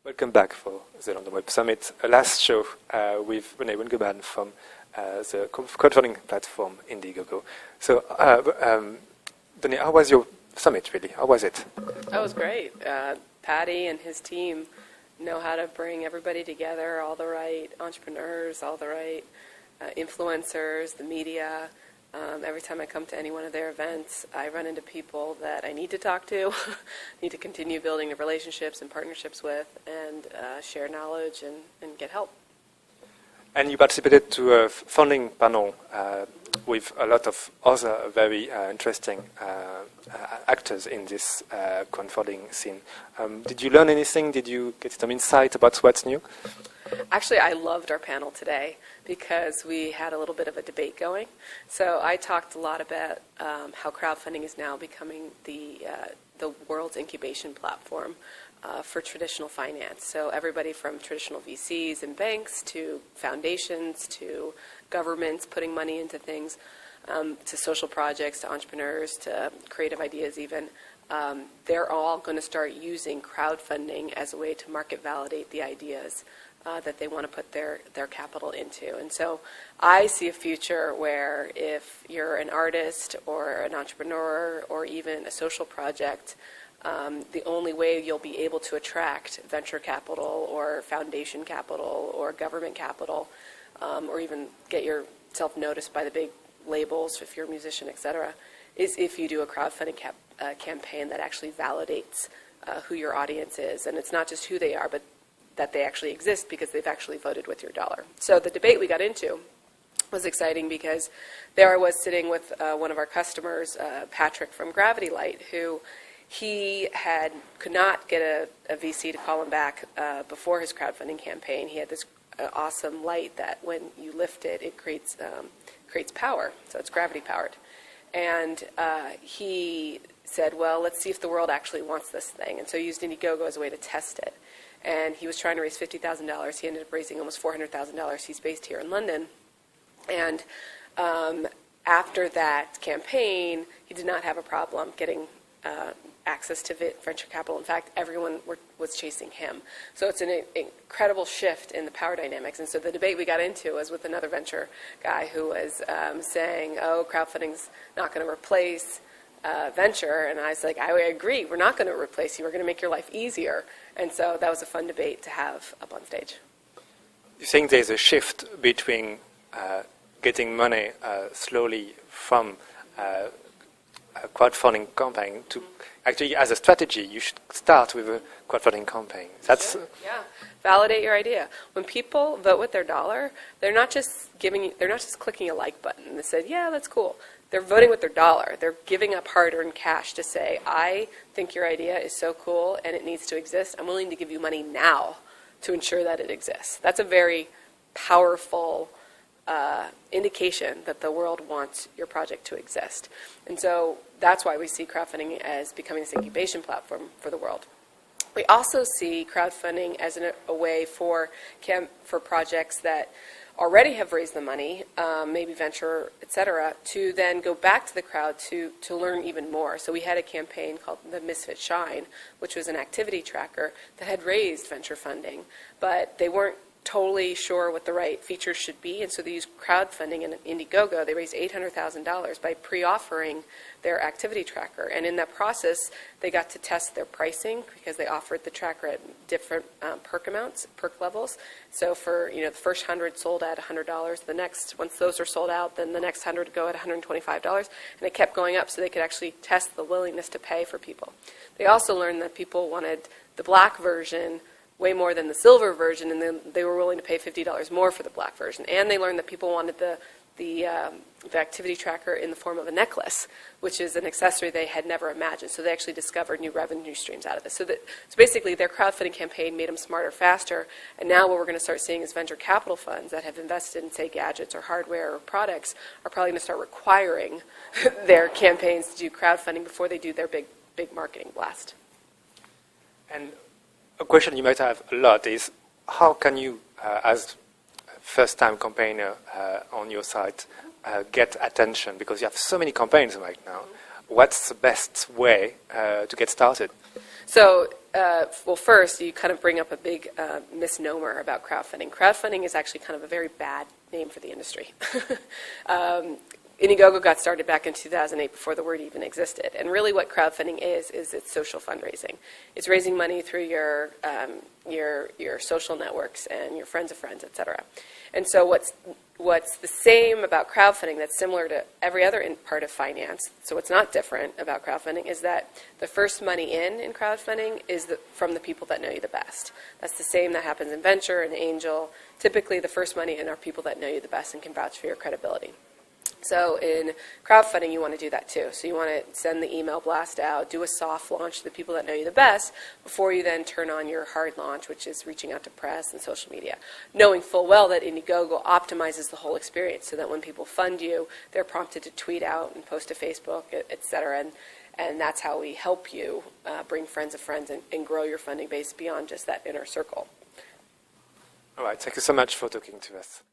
Welcome back for the London Web Summit. Last show with Danae Ringelmann from the crowdfunding platform Indiegogo. So, Danae, how was your summit, really? How was it? That was great. Patty and his team know how to bring everybody together, all the right entrepreneurs, all the right influencers, the media. Every time I come to any one of their events, I run into people that I need to talk to, need to continue building the relationships and partnerships with, and share knowledge and get help. And you participated to a funding panel with a lot of other very interesting actors in this crowdfunding scene. Did you learn anything? Did you get some insight about what's new? Actually, I loved our panel today because we had a little bit of a debate going. So I talked a lot about how crowdfunding is now becoming the world's incubation platform for traditional finance. So everybody from traditional VCs and banks to foundations to governments putting money into things, to social projects, to entrepreneurs, to creative ideas even. They're all going to start using crowdfunding as a way to market validate the ideas that they want to put their capital into. And so I see a future where if you're an artist or an entrepreneur or even a social project, the only way you'll be able to attract venture capital or foundation capital or government capital or even get yourself noticed by the big labels if you're a musician, etc., is if you do a crowdfunding campaign that actually validates who your audience is. And it's not just who they are, but that they actually exist because they've actually voted with your dollar. So the debate we got into was exciting because there I was sitting with one of our customers, Patrick from Gravity Light, who he could not get a VC to call him back before his crowdfunding campaign. He had this awesome light that when you lift it, it creates power. So it's gravity powered. And he said, well, let's see if the world actually wants this thing. And so he used Indiegogo as a way to test it. And he was trying to raise $50,000. He ended up raising almost $400,000. He's based here in London. And after that campaign, he did not have a problem getting access to venture capital. In fact, everyone was chasing him. So it's an incredible shift in the power dynamics. And so the debate we got into was with another venture guy who was saying, oh, crowdfunding's not going to replace venture. And I was like, I agree. We're not going to replace you. We're going to make your life easier. And so that was a fun debate to have up on stage. You think there's a shift between getting money slowly from a crowdfunding campaign to actually, as a strategy, you should start with a crowdfunding campaign. That's yeah. Validate your idea. When people vote with their dollar, they're not just clicking a like button. They said, yeah, that's cool. They're voting with their dollar. They're giving up hard-earned cash to say, I think your idea is so cool and it needs to exist. I'm willing to give you money now to ensure that it exists. That's a very powerful indication that the world wants your project to exist. And so that's why we see crowdfunding as becoming this incubation platform for the world. We also see crowdfunding as a way for projects that already have raised the money, maybe venture, etc., to then go back to the crowd to learn even more. So we had a campaign called the Misfit Shine, which was an activity tracker that had raised venture funding, but they weren't totally sure what the right features should be, and so they used crowdfunding in Indiegogo. They raised $800,000 by pre-offering their activity tracker, and in that process they got to test their pricing because they offered the tracker at different perk levels. So for the first 100 sold at $100, the next, once those are sold out, then the next 100 go at $125, and it kept going up so they could actually test the willingness to pay for people. They also learned that people wanted the black version way more than the silver version, and then they were willing to pay $50 more for the black version. And they learned that people wanted the activity tracker in the form of a necklace, which is an accessory they had never imagined. So they actually discovered new revenue streams out of this. So basically their crowdfunding campaign made them smarter, faster, and now what we're going to start seeing is venture capital funds that have invested in, say, gadgets or hardware or products are probably going to start requiring their campaigns to do crowdfunding before they do their big marketing blast. And a question you might have a lot is, how can you, as a first-time campaigner on your site, get attention? Because you have so many campaigns right now. What's the best way to get started? So well, first, you kind of bring up a big misnomer about crowdfunding. Crowdfunding is actually kind of a very bad name for the industry. Indiegogo got started back in 2008 before the word even existed. And really what crowdfunding is it's social fundraising. It's raising money through your social networks and your friends of friends, et cetera. And so what's the same about crowdfunding that's similar to every other part of finance, so what's not different about crowdfunding, is that the first money in crowdfunding is from the people that know you the best. That's the same that happens in venture and angel. Typically, the first money in are people that know you the best and can vouch for your credibility. So in crowdfunding, you want to do that too. So you want to send the email blast out, do a soft launch to the people that know you the best before you then turn on your hard launch, which is reaching out to press and social media, knowing full well that Indiegogo optimizes the whole experience so that when people fund you, they're prompted to tweet out and post to Facebook, et cetera. And that's how we help you bring friends of friends and grow your funding base beyond just that inner circle. All right. Thank you so much for talking to us.